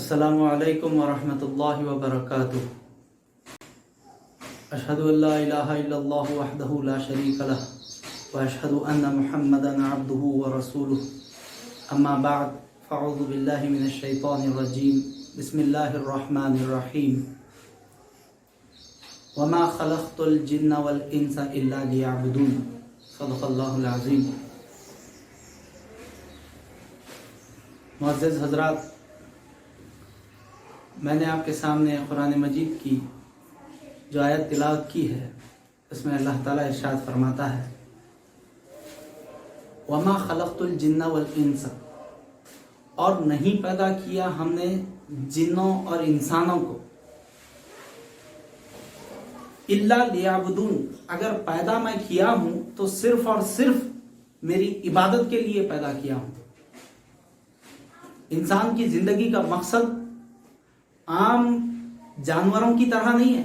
अस्सलामु अलैकुम वरहमतुल्लाहि वबरकातुह। अशहदु अल्ला इलाहा इल्लल्लाह वहदहु ला शरीका लह व अशहदु अन्ना मुहम्मदन अब्दुहु व रसूलुह। अम्मा बअद फ़अऊज़ु बिल्लाहि मिनश शैतानिर रजीम। बिस्मिल्लाहिर रहमानिर रहीम। वमा खलक़तुल जिन्ना वल इंसा इल्ला लियअबुदून। सदक़ल्लाहुल अज़ीम। मुअज़्ज़िज़ हज़रात, मैंने आपके सामने कुरान मजीद की जो आयत तिलावत की है, उसमें अल्लाह ताला इरशाद फरमाता है, वमा खलक़तुल जिन्ना वल इंसा, और नहीं पैदा किया हमने जिन्नों और इंसानों को, इल्ला लियअबुदून, अगर पैदा मैं किया हूँ तो सिर्फ और सिर्फ मेरी इबादत के लिए पैदा किया हूँ। इंसान की जिंदगी का मकसद आम जानवरों की तरह नहीं है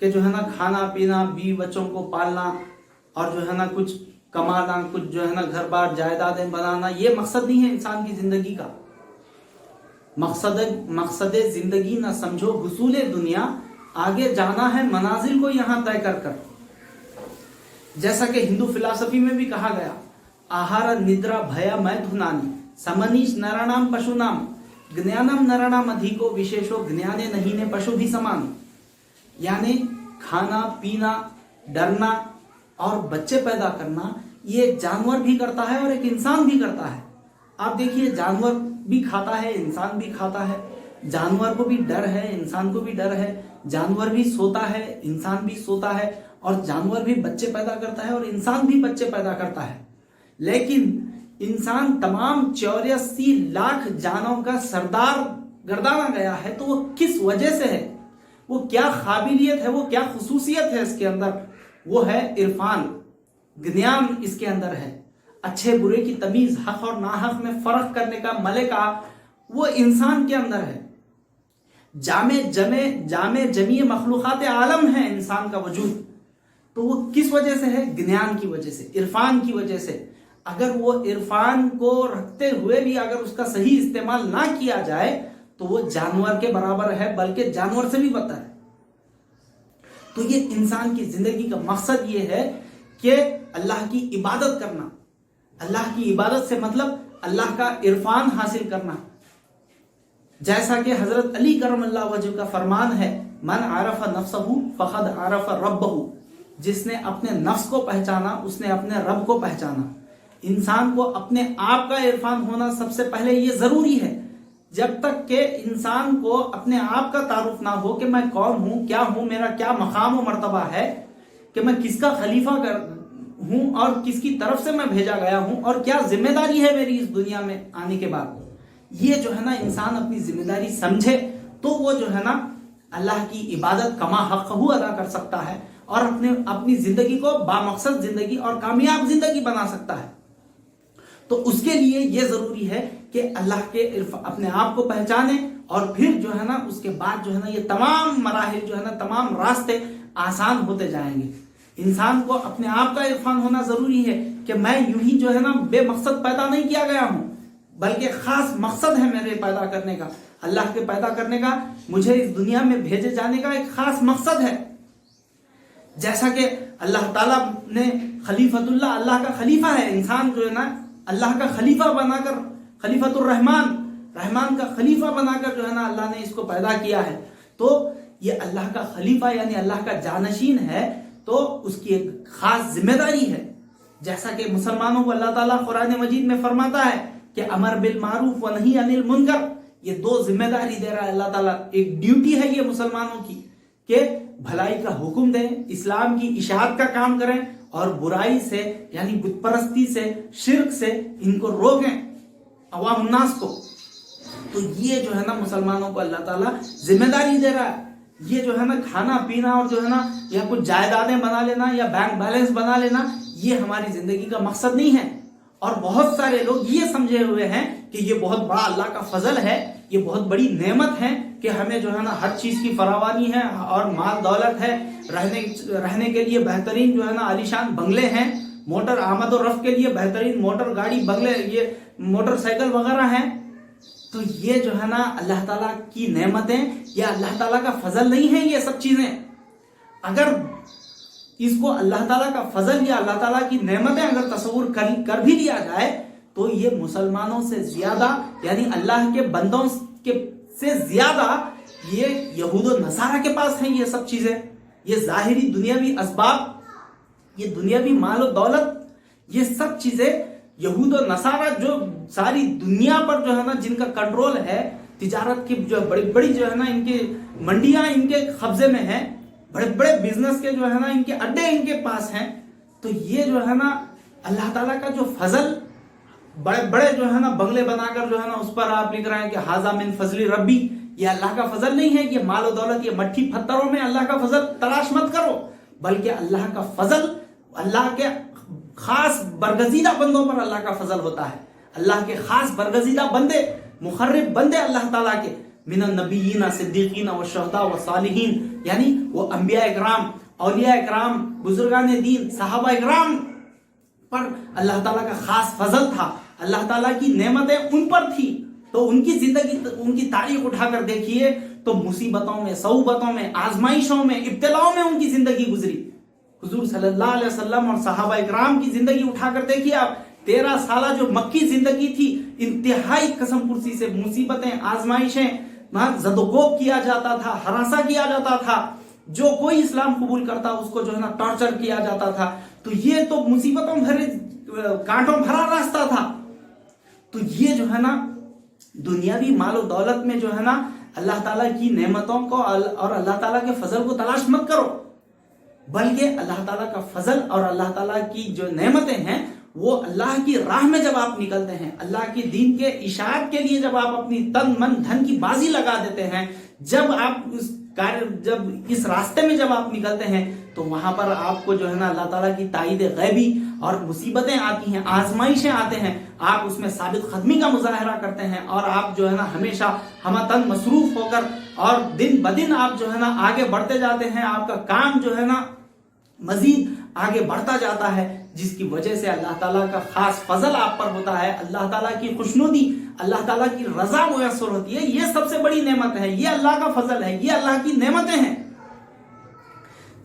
कि जो है ना खाना पीना, बीवी बच्चों को पालना और जो है ना कुछ कमाना, कुछ जो है ना घर बार जायदादें बनाना, ये मकसद नहीं है इंसान की जिंदगी का। मकसद जिंदगी ना समझो हुसूले दुनिया, आगे जाना है मनाजिल को यहाँ तय कर कर। जैसा कि हिंदू फिलॉसफी में भी कहा गया, आहार निद्रा भय मैथुनानी समनीश नराणाम पशुनाम ज्ञानम नराणाम अधिको विशेषो ज्ञाने नहीं ने पशु भी समान। यानी खाना पीना, डरना और बच्चे पैदा करना, ये जानवर भी करता है और एक इंसान भी करता है। आप देखिए, जानवर भी खाता है, इंसान भी खाता है। जानवर को भी डर है, इंसान को भी डर है। जानवर भी सोता है, इंसान भी सोता है। और जानवर भी बच्चे पैदा करता है और इंसान भी बच्चे पैदा करता है। लेकिन इंसान तमाम 84 लाख जानों का सरदार गर्दाना गया है, तो वो किस वजह से है, वो क्या काबिलियत है, वो क्या खुसूसियत है इसके अंदर? वो है इरफान, ज्ञान इसके अंदर है। अच्छे बुरे की तमीज, हक और नाहक में फर्क करने का मलिका वो इंसान के अंदर है। जामे जमी मखलूकात आलम है इंसान का वजूद। तो वो किस वजह से है? ज्ञान की वजह से, इरफान की वजह से। अगर वो इरफान को रखते हुए भी अगर उसका सही इस्तेमाल ना किया जाए तो वो जानवर के बराबर है, बल्कि जानवर से भी बदतर है। तो ये इंसान की जिंदगी का मकसद ये है कि अल्लाह की इबादत करना। अल्लाह की इबादत से मतलब अल्लाह का इरफान हासिल करना। जैसा कि हजरत अली करमल्लाहु वजहू का फरमान है, मन आरफ नफ्सहू फक़द आरफ रब्बहू। जिसने अपने नफ्स को पहचाना उसने अपने रब को पहचाना। इंसान को अपने आप का इरफान होना सबसे पहले ये जरूरी है। जब तक के इंसान को अपने आप का तारुफ ना हो कि मैं कौन हूं, क्या हूं, मेरा क्या मकाम व मर्तबा है, कि मैं किसका खलीफा हूं और किसकी तरफ से मैं भेजा गया हूं और क्या जिम्मेदारी है मेरी इस दुनिया में आने के बाद, ये जो है ना इंसान अपनी जिम्मेदारी समझे तो वो जो है ना अल्लाह की इबादत कमा हक़हू अदा कर सकता है और अपनी जिंदगी को बामकसद जिंदगी और कामयाब जिंदगी बना सकता है। तो उसके लिए ये जरूरी है कि अल्लाह के अपने आप को पहचाने और फिर जो है ना उसके बाद जो है ना ये तमाम मराहिल जो है ना तमाम रास्ते आसान होते जाएंगे। इंसान को अपने आप का इरफान होना जरूरी है कि मैं यूं ही जो है ना बेमकसद पैदा नहीं किया गया हूं, बल्कि खास मकसद है मेरे पैदा करने का, अल्लाह के पैदा करने का, मुझे इस दुनिया में भेजे जाने का एक खास मकसद है। जैसा कि अल्लाह ताला ने खलीफतुल्लाह, अल्लाह का खलीफा है इंसान, जो है ना अल्लाह का खलीफा बनाकर, खलीफतुर रहमान, रहमान का खलीफा बनाकर जो है ना अल्लाह ने इसको पैदा किया है। तो ये अल्लाह का खलीफा यानी अल्लाह का जानशीन है, तो उसकी एक खास जिम्मेदारी है। जैसा कि मुसलमानों को अल्लाह ताला कुरान मजीद में फरमाता है कि अमर बिल मारूफ व नही अनिल मुनकर, ये दो जिम्मेदारी दे रहा है अल्लाह ताला। एक ड्यूटी है ये मुसलमानों की कि भलाई का हुक्म दें, इस्लाम की इशाअत का काम करें और बुराई से यानी बुत परस्ती से, शिर्क से इनको रोकें, अवाम नास को। तो ये जो है ना मुसलमानों को अल्लाह ताला जिम्मेदारी दे रहा है। ये जो है ना खाना पीना और जो है ना या कुछ जायदादें बना लेना या बैंक बैलेंस बना लेना, ये हमारी जिंदगी का मकसद नहीं है। और बहुत सारे लोग ये समझे हुए हैं कि ये बहुत बड़ा अल्लाह का फजल है, ये बहुत बड़ी नेमत है कि हमें जो है ना हर चीज की फरावानी है और माल दौलत है, रहने के लिए बेहतरीन जो है ना आलीशान बंगले हैं, मोटर आमद और रफ्त के लिए बेहतरीन मोटर गाड़ी बंगले, ये मोटरसाइकिल वगैरह हैं। تو یہ جو ہے نا اللہ تعالیٰ کی نعمتیں یا اللہ تعالیٰ کا فضل نہیں ہے یہ سب چیزیں. اگر اس کو اللہ تعالیٰ کا فضل یا اللہ تعالیٰ کی نعمتیں اگر تصور کر بھی لیا جائے تو یہ مسلمانوں سے زیادہ یعنی اللہ کے بندوں سے زیادہ یہ یہود و نصارہ کے پاس ہیں یہ سب چیزیں. یہ ظاہری دنیاوی اسباب, یہ دنیاوی مال و دولت, یہ سب چیزیں یہود و نصارہ جو ساری دنیا پر جو ہے نا جن کا کنٹرول ہے, تجارت کی جو بڑی بڑی جو ہے نا ان کی منڈیاں ان کے قبضے میں ہیں, بڑے بڑے بزنس کے جو ہے نا ان کے اڈے ان کے پاس ہیں. تو یہ جو ہے نا اللہ تعالیٰ کا جو فضل, بڑے بڑے جو ہے نا بنگلے بنا کر جو ہے نا اس پر آپ لکھ رہے ہیں کہ ھذا من فضل ربی, یہ اللہ کا فضل نہیں ہے. یہ مال و دولت, یہ مٹھی پتھروں میں اللہ کا فضل تلاش مت کرو, بلکہ اللہ کا فضل اللہ کے خاص برگزیدہ بندوں پر اللہ کا فضل ہوتا ہے. اللہ کے خاص برگزیدہ بندے, مقرب بندے اللہ تعالیٰ کے, من النبیین صدیقین والشہداء والصالحین, یعنی وہ انبیاء اکرام, اولیاء اکرام, بزرگان دین, صحابہ اکرام پر اللہ تعالیٰ کا خاص فضل تھا. اللہ تعالیٰ کی نعمتیں ان پر تھی. تو ان کی زندگی, ان کی تاریخ اٹھا کر دیکھیے تو مصیبتوں میں, صعوبتوں میں, آزمائشوں میں, ابتلاؤں میں ان کی زندگی گزری. حضور صلی اللہ علیہ وسلم اور صحابہ اکرام کی زندگی اٹھا کر دیکھیے آپ. 13 سالہ جو مکی زندگی تھی, انتہائی قسم پرسی سے مصیبتیں, آزمائشیں, زد و کوب کیا جاتا تھا, ہراساں کیا جاتا تھا. جو کوئی اسلام قبول کرتا اس کو جو ہے نا ٹارچر کیا جاتا تھا. تو یہ تو مصیبتوں بھرے, کانٹوں بھرا راستہ تھا. تو یہ جو ہے نا دنیاوی مال و دولت میں جو ہے نا اللہ تعالیٰ کی نعمتوں کو اور اللہ تعالیٰ کے فضل کو تلاش مت کرو, بلکہ اللہ تعالیٰ کا فضل اور اللہ تعالیٰ کی جو نعمتیں ہیں وہ اللہ کی راہ میں جب آپ نکلتے ہیں, اللہ کی دین کے اشاعت کے لیے جب آپ اپنی تن من دھن کی بازی لگا دیتے ہیں, جب آپ اس راستے میں جب آپ نکلتے ہیں تو وہاں پر آپ کو جو ہے نا اللہ تعالیٰ کی تائید غیبی اور مصیبتیں آتی ہیں, آزمائشیں آتے ہیں, آپ اس میں ثابت قدمی کا مظاہرہ کرتے ہیں اور آپ جو ہے نا ہمیشہ ہمہ تن مصروف ہو کر اور دن بدن آپ جو ہے نا آگے بڑھتے جاتے ہیں. آپ کا کام جو ہے نا مزید آگے بڑھتا جاتا ہے, جس کی وجہ سے اللہ تعالیٰ کا خاص فضل آپ پر ہوتا ہے, اللہ تعالیٰ کی خوشنودی, اللہ تعالیٰ کی رضا میسر ہوتی ہے. یہ سب سے بڑی نعمت ہے, یہ اللہ کا فضل ہے, یہ اللہ کی نعمتیں ہیں.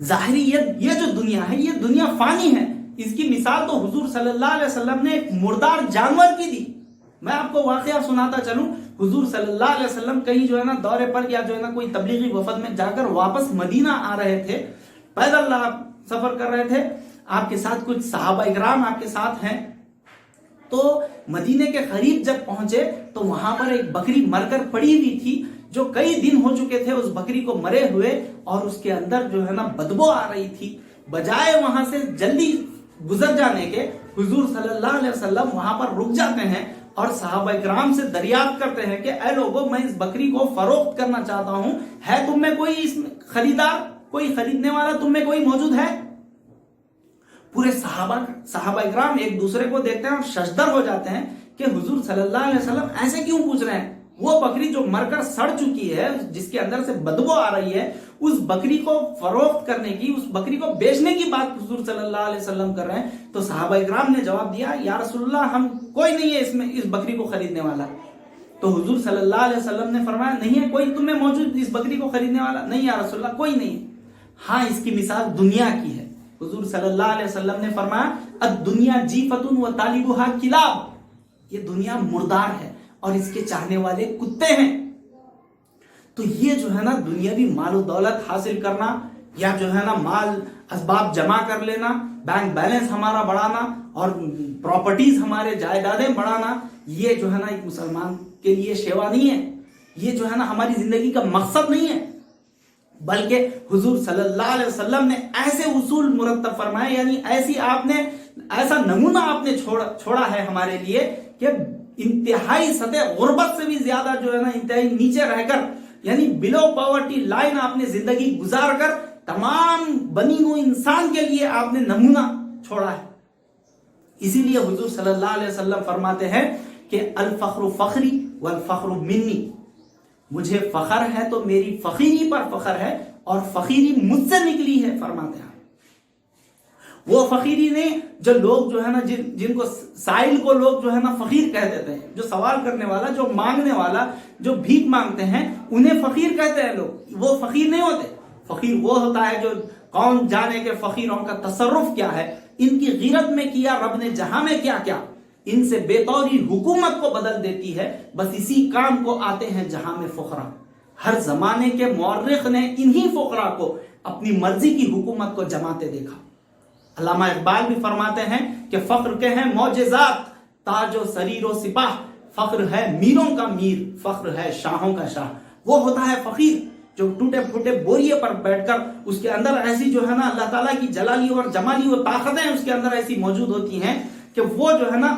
ظاہری یہ جو دنیا ہے یہ دنیا فانی ہے. اس کی مثال تو حضور صلی اللہ علیہ وسلم نے ایک مردار جانور کی دی. میں آپ کو واقعہ سناتا چلوں. حضور صلی اللہ علیہ وسلم کہیں جو ہے نا دورے پر یا جو ہے نا کوئی تبلیغی وفد میں جا کر واپس مدینہ آ رہے تھے, پیدل آپ سفر کر رہے تھے, آپ کے ساتھ کچھ صحابہ اکرام آپ کے ساتھ ہیں. تو مدینے کے قریب جب پہنچے تو وہاں پر ایک بکری مر کر پڑی ہوئی تھی, جو کئی دن ہو چکے تھے اس بکری کو مرے ہوئے, اور اس کے اندر جو ہے نا بدبو آ رہی تھی. بجائے وہاں سے جلدی گزر جانے کے, حضور صلی اللہ علیہ وسلم وہاں پر رک جاتے ہیں اور صحابہ اکرام سے دریافت کرتے ہیں کہ اے لوگو, میں اس بکری کو فروخت کرنا چاہتا ہوں, ہے تم میں کوئی اس خریدار, کوئی خریدنے والا تم میں کوئی موجود ہے؟ پورے صحابہ اکرام ایک دوسرے کو دیکھتے ہیں اور ششدر ہو جاتے ہیں کہ حضور صلی اللہ علیہ وسلم ایسے کیوں پوچھ رہے ہیں. وہ بکری جو مر کر سڑ چکی ہے, جس کے اندر سے بدبو آ رہی ہے, اس بکری کو فروخت کرنے کی, اس بکری کو بیچنے کی بات حضور صلی اللہ علیہ وسلم کر رہے ہیں. تو صحابہ اکرام نے جواب دیا, یا رسول اللہ, ہم کوئی نہیں ہے اس بکری کو خریدنے والا. تو حضور صلی اللہ علیہ وسلم نے فرمایا, نہیں ہے کوئی تم میں موجود اس بکری کو خریدنے والا؟ نہیں یا رسول اللہ, کوئی نہیں. ہاں, اس کی مثال دنیا کی ہے. حضور صلی اللہ علیہ وسلم نے فرمایا, الدنیا جیفۃ و طالبها کلاب, یہ دنیا مردار ہے اور اس کے چاہنے والے کتے ہیں. تو یہ جو ہے نا دنیاوی مال و دولت حاصل کرنا, یا جو ہے نا مال اسباب جمع کر لینا, بینک بیلنس ہمارا بڑھانا اور پراپرٹیز ہمارے جائیدادیں بڑھانا, یہ جو ہے نا ایک مسلمان کے لیے شیوا نہیں ہے. یہ جو ہے نا ہماری زندگی کا مقصد نہیں ہے, بلکہ حضور صلی اللہ علیہ وسلم نے ایسے اصول مرتب فرمائے, یعنی ایسا نمونہ آپ نے چھوڑا ہے ہمارے لیے کہ انتہائی سطح غربت سے بھی زیادہ جو ہے نا انتہائی نیچے رہ کر, یعنی بلو پاورٹی لائن آپ نے زندگی گزار کر تمام بنی ہوئی انسان کے لیے آپ نے نمونہ چھوڑا ہے. اسی لیے حضور صلی اللہ علیہ وسلم فرماتے ہیں کہ الفخر فخری والفخر منی, مجھے فخر ہے تو میری فقیری پر فخر ہے اور فقیری مجھ سے نکلی ہے, فرماتے ہیں. वो फकीरी नहीं जो लोग जो है ना जिनको साइल को लोग जो है ना फकीर कह देते हैं, जो सवाल करने वाला, जो मांगने वाला, जो भीख मांगते हैं, उन्हें फकीर कहते हैं लोग। वो फकीर नहीं होते। फकीर वो होता है जो कौन जाने के फकीरों का तसर्रुफ क्या है, इनकी गिरत में किया रब ने जहां में क्या क्या, इनसे बेतौरी हुकूमत को बदल देती है, बस इसी काम को आते हैं जहां में फुकरा। हर जमाने के मौर्रिख ने इन्हीं फुकरा को अपनी मर्जी की हुकूमत को जमाते देखा। अल्लामा इकबाल भी फरमाते हैं कि फख्र के हैं मौजिज़ात ताजो सरीरो सिपाह, फख्र है मीरों का मीर, फख्र है शाहों का शाह। वो होता है फकीर जो टूटे फूटे बोरिए पर बैठकर, उसके अंदर ऐसी जो है ना अल्लाह ताला की जलाली और जमाली और ताकतें उसके अंदर ऐसी मौजूद होती हैं कि वो जो है ना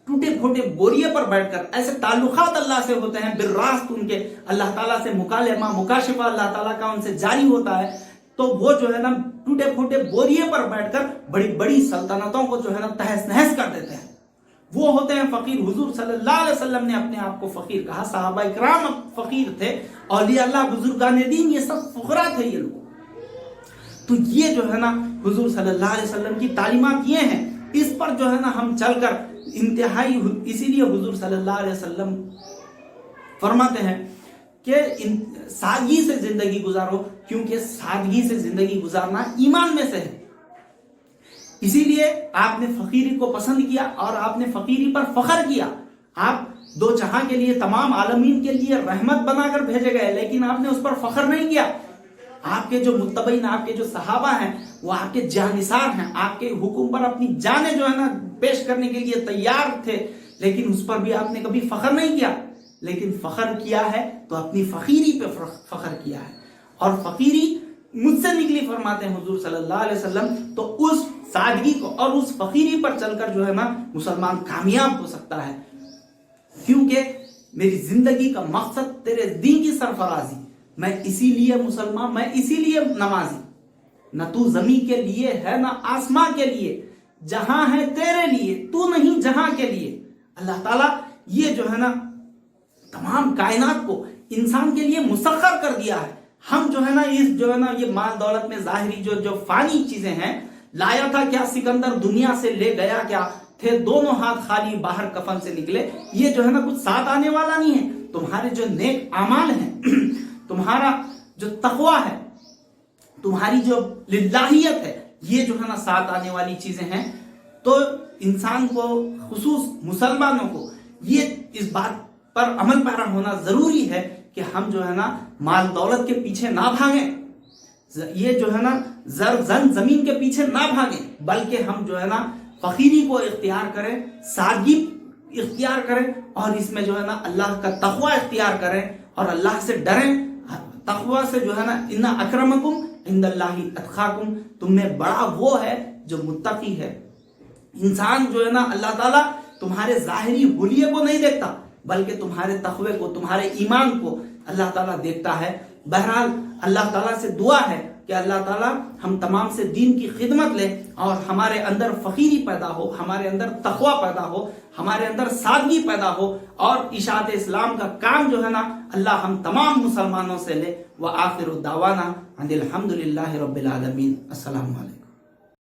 टूटे फूटे बोरिए पर बैठकर, ऐसे ताल्लुकात अल्लाह से होते हैं बिर्रास्त, उनके अल्लाह ताला से मुकालमा मुकाशिफा अल्लाह ताला का उनसे जारी होता है। तो वो जो है ना टूटे फूटे बोरिए पर बैठकर बड़ी बड़ी सल्तनतों को जो है ना तहस नहस कर देते हैं। वो होते हैं फकीर। हुजूर सल्लल्लाहु अलैहि वसल्लम ने अपने आप को फकीर कहा, सहाबा इकराम फकीर थे, औलिया अल्लाह बुजुर्गान दीन ये सब फुकरा थे ये लोग। तो ये जो है ना हुजूर सल्लल्लाहु अलैहि वसल्लम की तालीमात ये हैं, इस पर जो है ना हम चलकर इंतहाई, इसीलिए हुजूर सल्लल्लाहु अलैहि वसल्लम फरमाते हैं कि सादगी से जिंदगी गुजारो, क्योंकि सादगी से जिंदगी गुजारना ईमान में से है। इसीलिए आपने फकीरी को पसंद किया और आपने फकीरी पर फख्र किया। आप दो जहां के लिए, तमाम आलमीन के लिए रहमत बनाकर भेजे गए, लेकिन आपने उस पर फख्र नहीं किया। आपके जो मुत्तबईन, आपके जो सहाबा हैं, वो आपके जानिसार हैं, आपके हुक्म पर अपनी जानें जो है ना पेश करने के लिए तैयार थे, लेकिन उस पर भी आपने कभी फख्र नहीं किया। लेकिन फख्र किया है तो अपनी फकीरी पे फख्र किया है, और फकीरी मुझसे निकली फरमाते हैं हुजूर सल्लल्लाहु अलैहि वसल्लम। तो उस सादगी को और उस फकीरी पर चलकर जो है ना मुसलमान कामयाब हो सकता है, क्योंकि मेरी जिंदगी का मकसद तेरे दीन की सरफराजी, मैं इसीलिए मुसलमान, मैं इसीलिए नमाजी, न तू जमीन के लिए है न आसमां के लिए, जहां है तेरे लिए, तू नहीं जहां के लिए। अल्लाह ताला ये जो है ना तमाम कायनात को इंसान के लिए मुसख्खर कर दिया है। हम जो है ना इस जो है ना ये माल दौलत में जाहिरी जो फानी चीजें हैं, लाया था क्या सिकंदर दुनिया से ले गया क्या, थे दोनों हाथ खाली बाहर कफन से निकले। ये जो है ना कुछ साथ आने वाला नहीं है। तुम्हारे जो नेक अमाल हैं, तुम्हारा जो तकवा है, तुम्हारी जो लिल्लाहियत है, ये जो है ना साथ आने वाली चीजें हैं। तो इंसान को, खुसूस मुसलमानों को, ये इस बात पर अमल पैरा होना जरूरी है कि हम जो है ना माल दौलत के पीछे ना भागें, ये जो है ना जमीन के पीछे ना भागें, बल्कि हम जो है ना फकीरी को इख्तियार करें, सादगी इख्तियार करें, और इसमें जो है ना अल्लाह का तक़वा इख्तियार करें और अल्लाह से डरें। तक़वा से जो है ना इन्ना अक्रमकुम इंदल्लाहि अतक़ाकुम, तुम में बड़ा वो है जो मुत्तकी है। इंसान जो है ना अल्लाह ताला तुम्हारे जाहिरी हुलिये को नहीं देखता, बल्कि तुम्हारे तक़वे को, तुम्हारे ईमान को अल्लाह ताला देखता है। बहरहाल अल्लाह ताला से दुआ है कि अल्लाह ताला हम तमाम से दीन की खिदमत ले और हमारे अंदर फकीरी पैदा हो, हमारे अंदर तक़वा पैदा हो, हमारे अंदर सादगी पैदा हो, और इशाअत इस्लाम का काम जो है ना अल्लाह हम तमाम मुसलमानों से ले। व आखिरु दावाना अनिल हम्दुलिल्लाहि रब्बिल आलमीन। अस्सलामु अलैकुम।